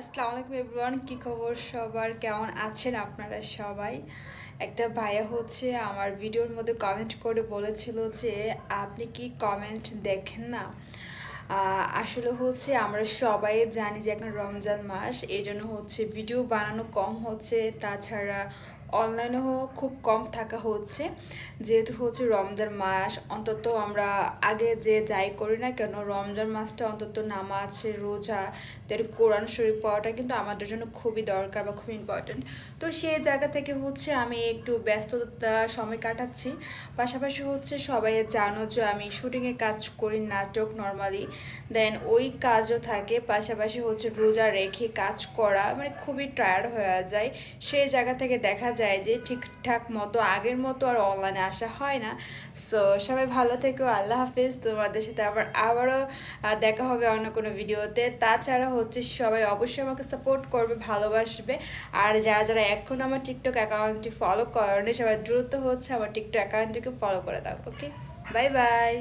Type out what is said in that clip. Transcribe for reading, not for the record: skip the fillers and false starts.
আসসালামু আলাইকুম এভরিওয়ান, কি খবর সবার? কেমন আছেন আপনারা সবাই? একটা ভাইয়া আমার ভিডিওর মধ্যে কমেন্ট করে বলেছিল যে আপনি কি কমেন্ট দেখেন না। আসলে আমরা সবাই জানি যে এখন রমজান মাস, এই জন্য ভিডিও বানানো কম হচ্ছে, তাছাড়া অনলাইনেও খুব কম থাকা হচ্ছে। যেহেতু রমজান মাস, অন্তত আমরা আগে যে যাই করি না কেন, রমজান মাসটা অন্তত নামাজ রোজা তার কোরআন শরীফ পড়াটা কিন্তু আমাদের জন্য খুবই দরকার বা খুব ইম্পর্টেন্ট। তো সেই জায়গা থেকে আমি একটু ব্যস্ততা সময় কাটাচ্ছি। পাশাপাশি সবাই জানো যে আমি শুটিংয়ে কাজ করি, নাটক নর্মালি, দেন ওই কাজও থাকে, পাশাপাশি রোজা রেখে কাজ করা মানে খুবই টায়ার্ড হয়ে যায়। সেই জায়গা থেকে দেখা যায় যে ঠিকঠাক মতো আগের মতো আর অনলাইনে আসা হয় না। সো সবাই ভালো থেকো, আল্লাহ হাফিজ। তোমাদের সাথে আবারও দেখা হবে অন্য কোনো ভিডিওতে। তাছাড়া সবাই অবশ্যই আমাকে সাপোর্ট করবে, ভালোবাসবে। আর যারা যারা এখন আমার টিকটক অ্যাকাউন্টটি ফলো করেনি, সবাই দ্রুত আমার টিকটক অ্যাকাউন্টটিকে ফলো করে দাও। ওকে, বাই বাই।